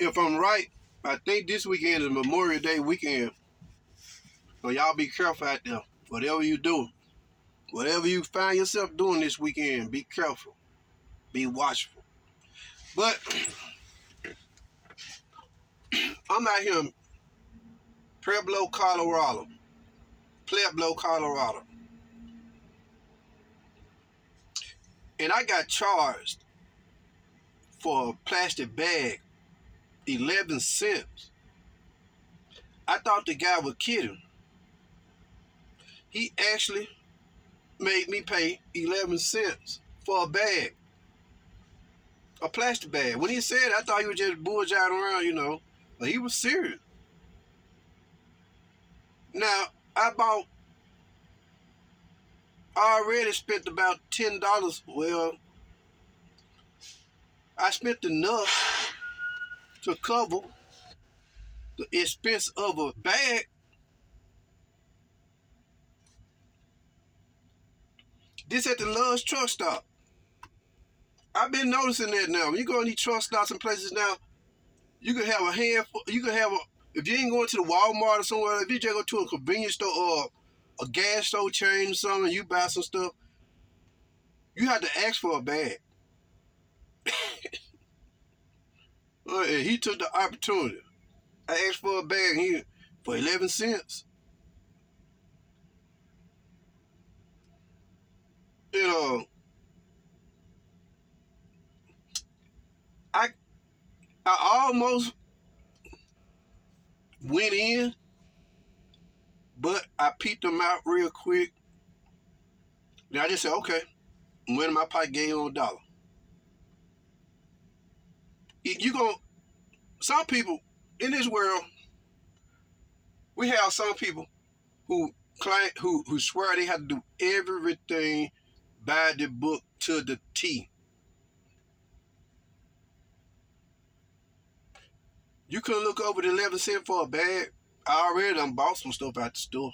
if I'm right, I think this weekend is Memorial Day weekend. So y'all be careful out there. Whatever you do, whatever you find yourself doing this weekend, be careful. Be watchful. But I'm out here in Pueblo, Colorado. Pueblo, Colorado. And I got charged for a plastic bag, 11 cents. I thought the guy was kidding. He actually made me pay 11 cents for a bag. A plastic bag. When he said it, I thought he was just bullshitting around, you know. But he was serious. Now, I already spent about $10. Well, I spent enough to cover the expense of a bag. This at the Love's truck stop. I've been noticing that now. When you go in these truck stops and places now, you can have a handful. You can have if you ain't going to the Walmart or somewhere, if you just go to a convenience store or a gas store chain or something, you buy some stuff, you have to ask for a bag. And he took the opportunity. I asked for a bag for 11 cents. You know, I almost went in, but I peeped them out real quick. Then I just said, okay. And went in my pocket, gave him $1. Some people in this world, we have some people who swear they have to do everything by the book to the T. You couldn't look over the 11 cents for a bag. I already done bought some stuff at the store.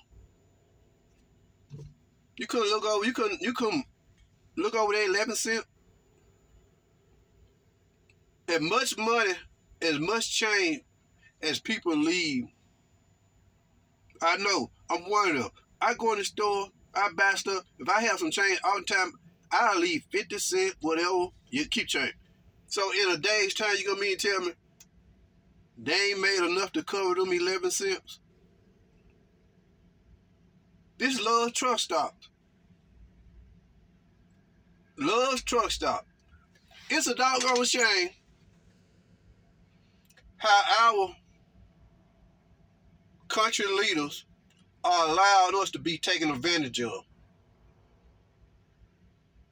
You couldn't look over. You couldn't look over that 11 cents. As much money, as much change as people leave. I know. I'm one of them. I go in the store. I buy stuff. If I have some change all the time, I'll leave 50 cents, whatever. You keep change. So in a day's time, you gonna mean tell me they ain't made enough to cover them 11 cents? This Love's truck stop. Love's truck stop. It's a doggone shame how our country leaders are allowing us to be taken advantage of.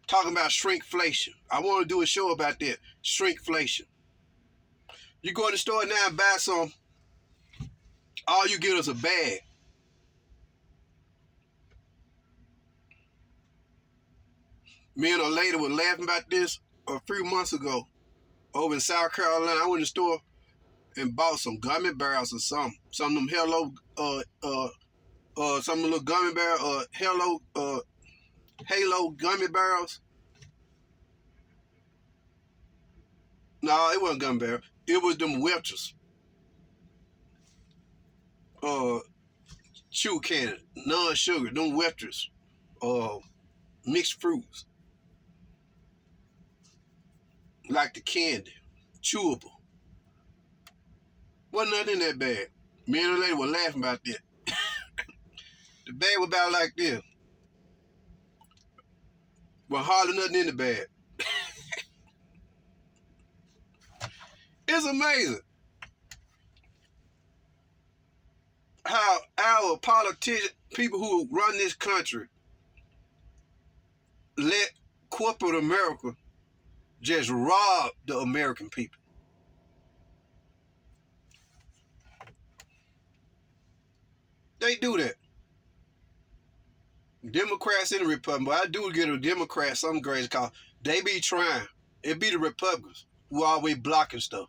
Talking about shrinkflation. I want to do a show about that. Shrinkflation. You go to the store now and buy some, all you get is a bag. Me and a lady were laughing about this a few months ago over in South Carolina. I went to the store and bought some gummy bears or something. Some of them some of the little gummy bear, Halo gummy bears. No, it wasn't gummy bear. It was them Welch's. Chew candy, non-sugar, them Welch's. Mixed fruits. Like the candy. Chewable. Wasn't nothing in that bag. Me and the lady were laughing about that. The bag was about like this. Well, hardly nothing in the bag. It's amazing how our politicians, people who run this country, let corporate America just rob the American people. They do that. Democrats and the Republicans, but I do get a Democrat some grades called, they be trying. It be the Republicans who always blocking stuff.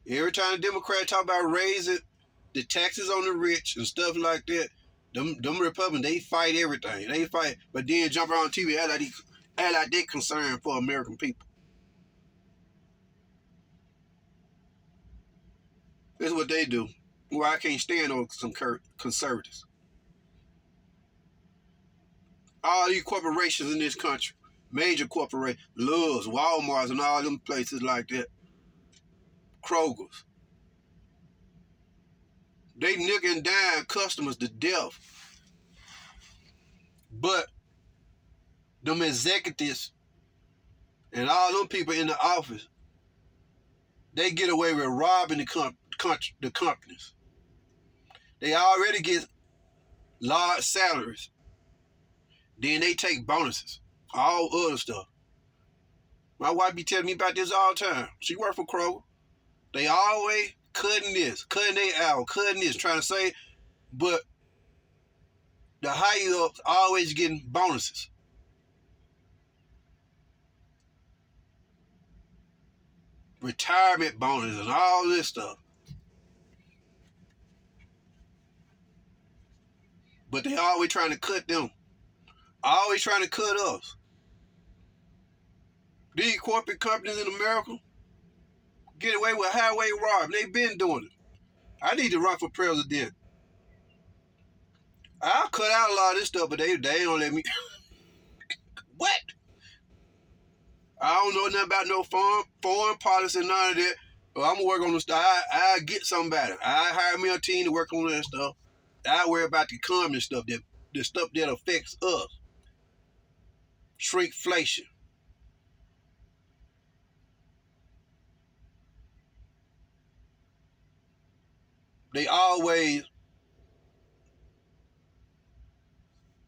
Every time the Democrats talk about raising the taxes on the rich and stuff like that, them Republicans, they fight everything. They fight, but then jump around TV act like they concerned for American people. This is what they do. Well, I can't stand on some conservatives. All these corporations in this country, major corporations, Love's, Walmart's, and all them places like that, Kroger's, they nick and dime customers to death. But them executives and all them people in the office, they get away with robbing the companies. They already get large salaries. Then they take bonuses, all other stuff. My wife be telling me about this all the time. She work for Kroger. They always cutting this, cutting their hour, cutting this, trying to say, but the higher ups always getting bonuses. Retirement bonuses and all this stuff. But they always trying to cut them. Always trying to cut us. These corporate companies in America get away with highway robbery. They've been doing it. I need to run for president. I'll cut out a lot of this stuff, but they don't let me. What? I don't know nothing about no foreign policy, none of that. But I'm going to work on the stuff. I get somebody. I hire me a team to work on that stuff. I worry about the communist stuff, the stuff that affects us. Shrinkflation. They always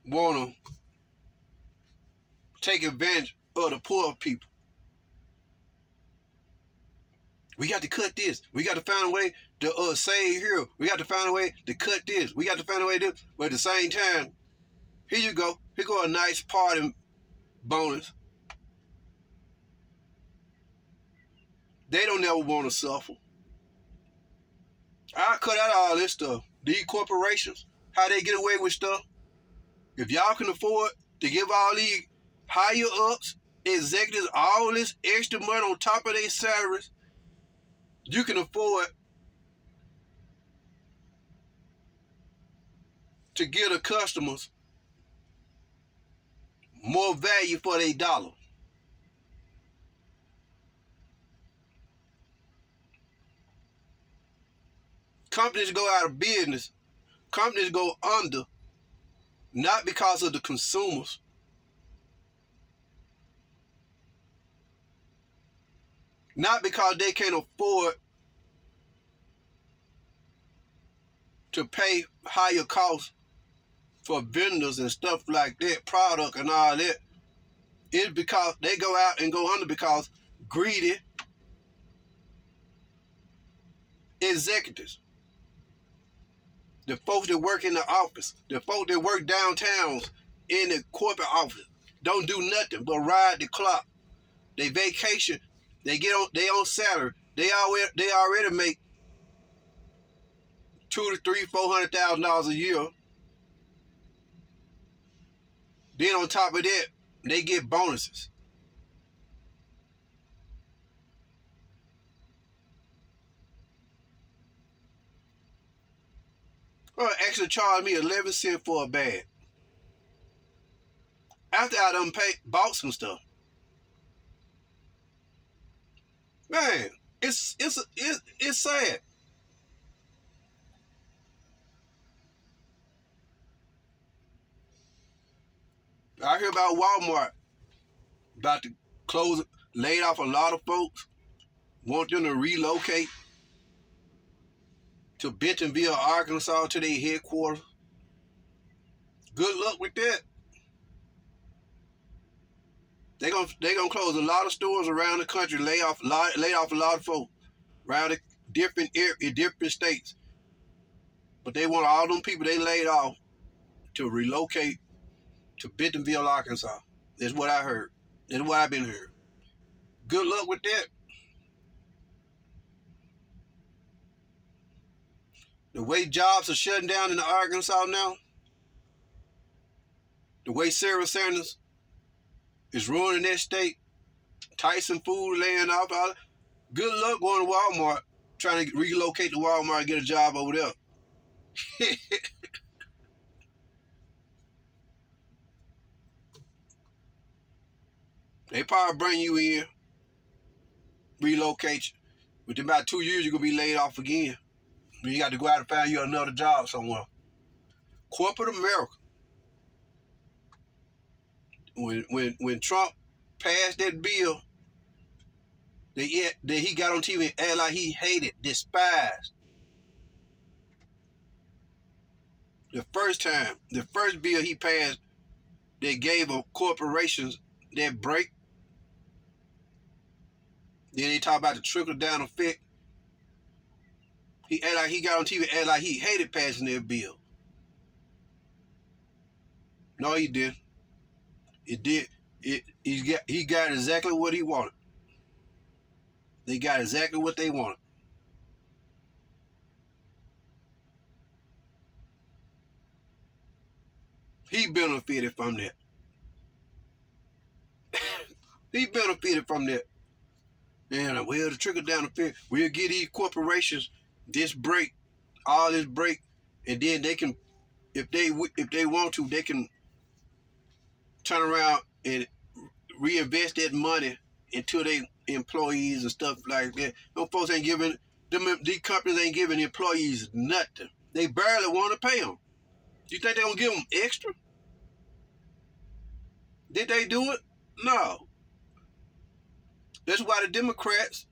want to take advantage of the poor people. We got to cut this. We got to find a way to save here. We got to find a way to cut this. We got to find a way to this. But at the same time, here you go. Here go a nice party bonus. They don't never want to suffer. I cut out all this stuff. These corporations, how they get away with stuff. If y'all can afford to give all these higher ups, executives, all this extra money on top of their salaries, you can afford to give the customers more value for their dollar. Companies go out of business. Companies go under, not because of the consumers. Not because they can't afford to pay higher costs for vendors and stuff like that, product and all that. It's because they go out and go under because greedy executives, the folks that work in the office, the folks that work downtown in the corporate office, don't do nothing but ride the clock. They vacation, they get on their own salary. They already make $200,000 to $300,000, $400,000 a year. Then on top of that, they get bonuses. Well, actually charged me 11 cents for a bag. After I done bought some stuff. Man, it's sad. I hear about Walmart about to close, laid off a lot of folks, want them to relocate to Bentonville, Arkansas, to their headquarters. Good luck with that. They're gonna close a lot of stores around the country, lay off a lot of folks around the different states. But they want all them people they laid off to relocate to Bentonville, Arkansas. That's what I heard. That's what I've been hearing. Good luck with that. The way jobs are shutting down in Arkansas now, the way Sarah Sanders is ruining that state, Tyson Food laying off, good luck going to Walmart trying to relocate to Walmart and get a job over there. They probably bring you in, relocate you. Within about 2 years, you're going to be laid off again. You got to go out and find you another job somewhere. Corporate America. When Trump passed that bill, that he got on TV and acted like he hated, despised. The first bill he passed that gave corporations that break. Then they talk about the trickle-down effect. He acted like he got on TV and acted like he hated passing that bill. No, he didn't. He got exactly what he wanted. They got exactly what they wanted. He benefited from that. He benefited from that. And well, the trickle down effect, we'll give these corporations this break, all this break, and then they can, if they want to, they can turn around and reinvest that money into their employees and stuff like that. Those folks ain't giving these companies ain't giving employees nothing. They barely want to pay them. You think they're gonna give them extra? Did they do it? No. That's why the Democrats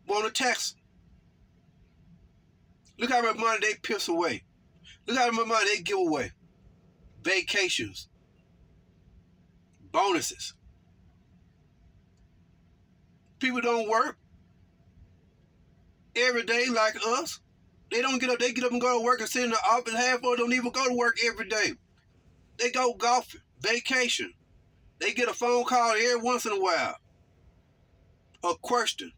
want to tax them. Look how much money they piss away. Look how much money they give away. Vacations. Bonuses. People don't work every day like us. They don't get up. They get up and go to work and sit in the office. Half of them don't even go to work every day. They go golfing, vacation. They get a phone call every once in a while. A question.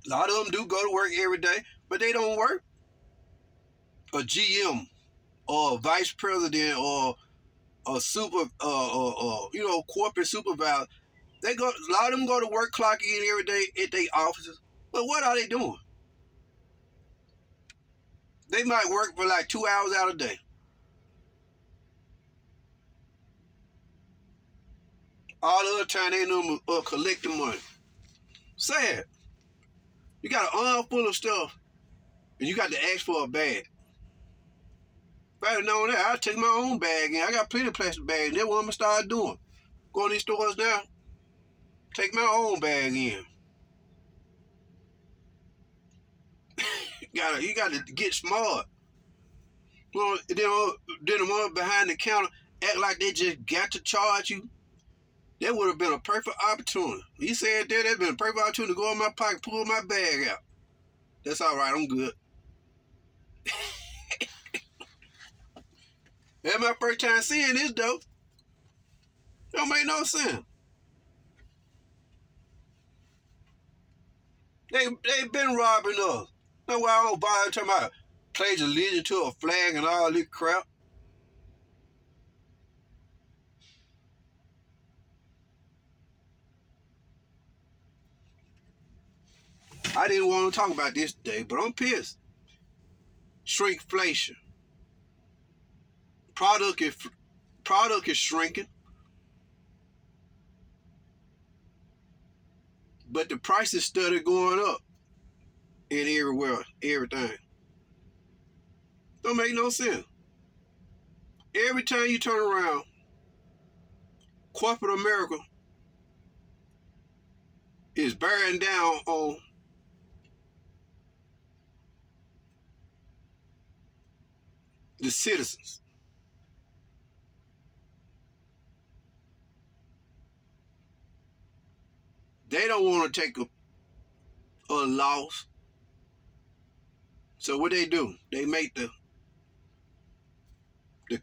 A lot of them do go to work every day, but they don't work. A GM or a vice president or a corporate supervisor, a lot of them go to work, clock in every day at their offices. But what are they doing? They might work for like 2 hours out a day. All the other time they know collecting money. Sad. You got an arm full of stuff and you got to ask for a bag. If I'd have known that, I'd take my own bag in. I got plenty of plastic bags. That's what I'm going to start doing. Go in these stores now, take my own bag in. You got to get smart. Well, then the one behind the counter act like they just got to charge you. That would have been a perfect opportunity. He said that'd been a perfect opportunity to go in my pocket, pull my bag out. That's all right. I'm good. That's my first time seeing this, though. Don't make no sense. They been robbing us. That's why I don't bother talking about pledge allegiance to a flag and all this crap. I didn't want to talk about this today, but I'm pissed. Shrinkflation. Product is shrinking, but the prices steady going up in everywhere, everything. Don't make no sense. Every time you turn around, corporate America is bearing down on the citizens. They don't want to take a loss. So what they do, they make the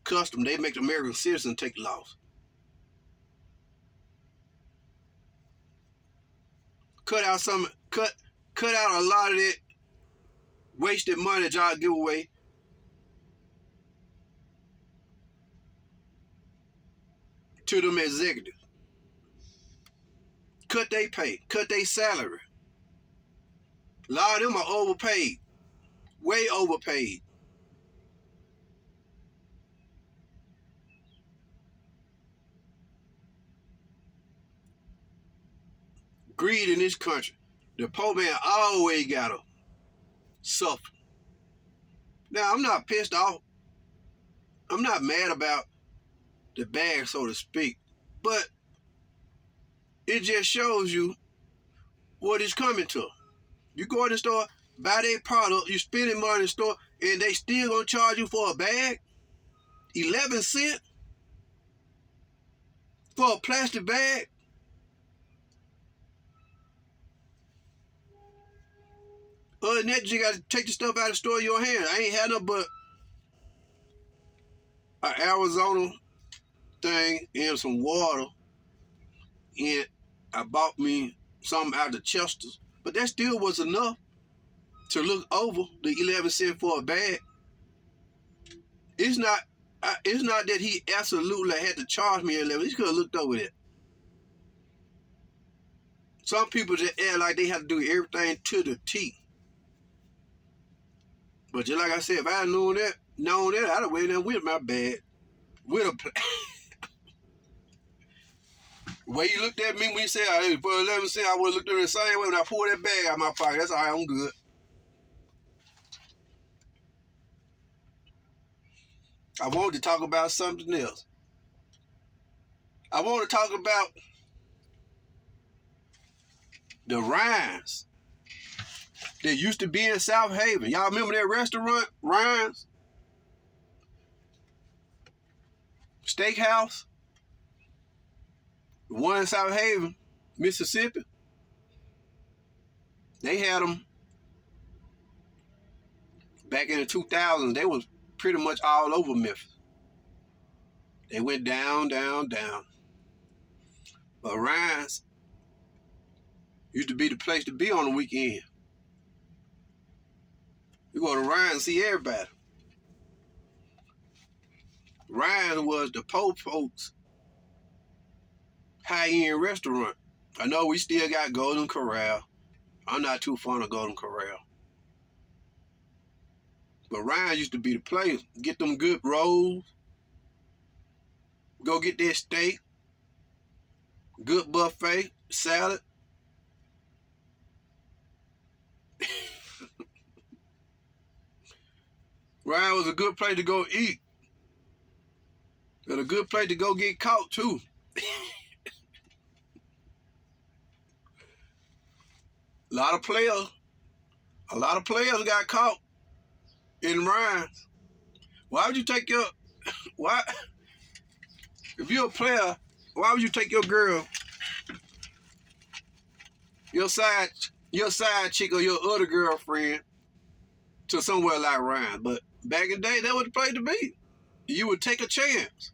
custom, they make the American citizen take the loss. Cut out a lot of that wasted money that y'all give away. To them executives. cut their pay, cut their salary. A lot of them are overpaid, way overpaid. Greed in this country. The poor man always gotta suffer. Now, I'm not pissed off. I'm not mad about the bag, so to speak. But it just shows you what it's coming to. You go in the store, buy their product, you spending money in the store, and they still gonna charge you for a bag? 11 cents for a plastic bag? Other than that, you gotta take the stuff out of the store in your hand. I ain't had nothing but an Arizona thing and some water, and I bought me something out of Chester's, but that still was enough to look over the 11 cents for a bag. It's not that he absolutely had to charge me 11. He could have looked over that. Some people just act like they have to do everything to the T. But just like I said, if I had known that, I'd have went in there with my bag. With a the way you looked at me when you said, hey, for 11 cents, I would have looked at it the same way when I pulled that bag out of my pocket. That's all right, I'm good. I wanted to talk about something else. I want to talk about the Ryan's that used to be in SOUTHAVEN. Y'all remember that restaurant, Ryan's? Steakhouse? The one in SOUTHAVEN, Mississippi. They had them back in the 2000s. They was pretty much all over Memphis. They went down, down, down. But Ryan's used to be the place to be on the weekend. You go to Ryan's and see everybody. Ryan's was the poor folks' high-end restaurant. I know we still got Golden Corral. I'm not too fond of Golden Corral. But Ryan's used to be the place. Get them good rolls. Go get that steak. Good buffet. Salad. Ryan was a good place to go eat. And a good place to go get caught, too. A lot of players got caught in Ryan's. Why would you take your... Why... If you're a player, why would you take your girl, your side chick or your other girlfriend to somewhere like Ryan? But back in the day, that was the place to be. You would take a chance.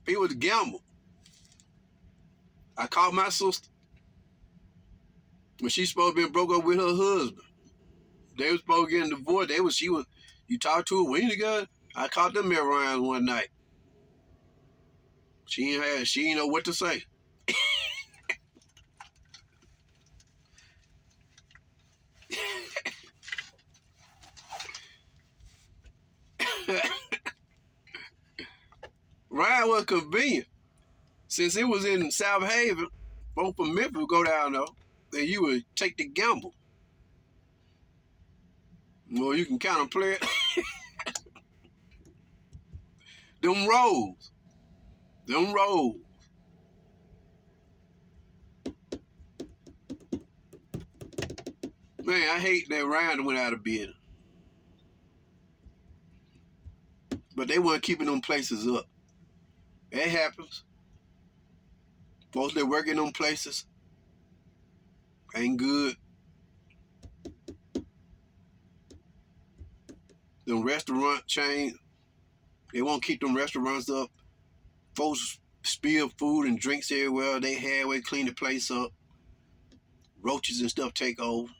It was a gamble. I called my sister when she supposed to be broke up with her husband. They was supposed to get a divorce. You talked to her when together. I caught them at Ryan's one night. She ain't know what to say. Ryan was convenient. Since it was in SOUTHAVEN, folks from Memphis would go down there, and you would take the gamble. Well, you can kind of play it. Them rolls. Man, I hate that Ryan went out of business. But they weren't keeping them places up. It happens. Folks that work in them places ain't good. Them restaurant chains, they won't keep them restaurants up. Folks spill food and drinks everywhere. They halfway clean the place up. Roaches and stuff take over.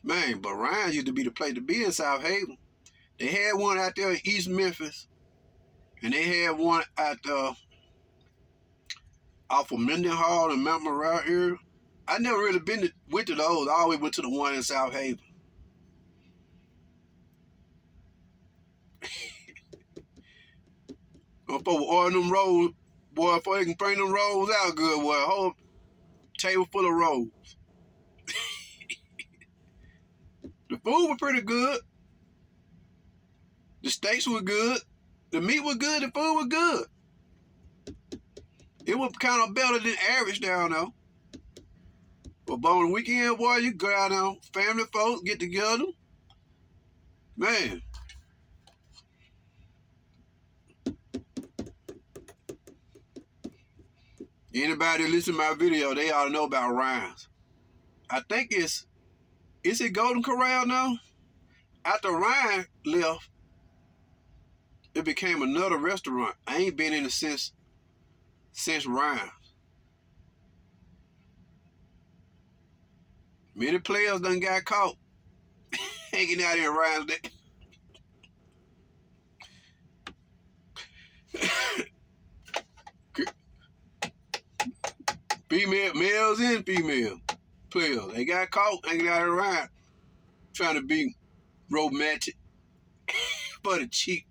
Man, but Ryan used to be the place to be in SOUTHAVEN. They had one out there in East Memphis And they had one at off of Mendenhall and Mount Morale area. I never really went to those. I always went to the one in Southaven. Before ordering them rolls, boy, before they can bring them rolls out good, boy, a whole table full of rolls. The food was pretty good. The steaks were good. The meat was good. The food was good. It was kind of better than average down there. But on the weekend, boy, you go out there, family folks get together. Man. Anybody listen to my video, they ought to know about Ryan's. I think is it Golden Corral now? After Ryan left, it became another restaurant. I ain't been in it since Ryan's. Many players done got caught hanging out in Ryan's. Males and female players, they got caught hanging out around trying to be romantic for the cheap.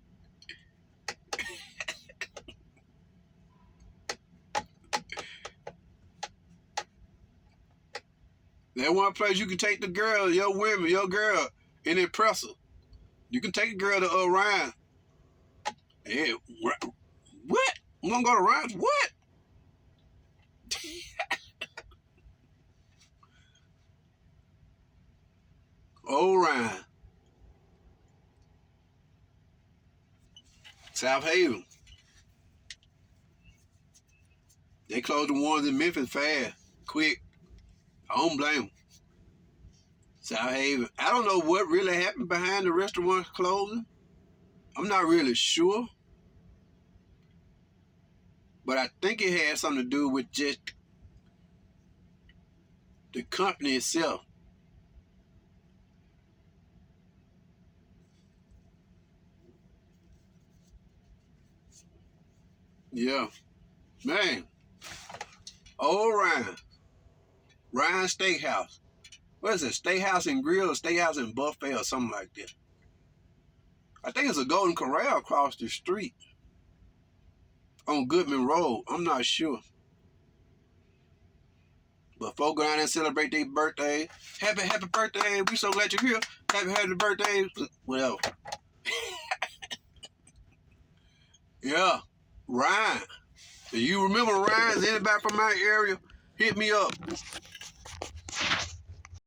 That one place you can take the girl, your girl, and impress her. You can take a girl to Ryan. Yeah, what? I'm gonna go to Ryan's? What? Ryan. Southaven. They closed the ones in Memphis fast, quick. I don't blame them. Southaven. I don't know what really happened behind the restaurant closing. I'm not really sure. But I think it had something to do with just the company itself. Yeah. Man. Ryan. Ryan Steakhouse. What is it? Steakhouse and Grill or Steakhouse and Buffet or something like that. I think it's a Golden Corral across the street on Goodman Road. I'm not sure. But folks go down there and celebrate their birthday. Happy birthday. We so glad you're here. Happy birthday. Whatever. Yeah. Ryan. Do you remember Ryan's? Anybody from my area? Hit me up.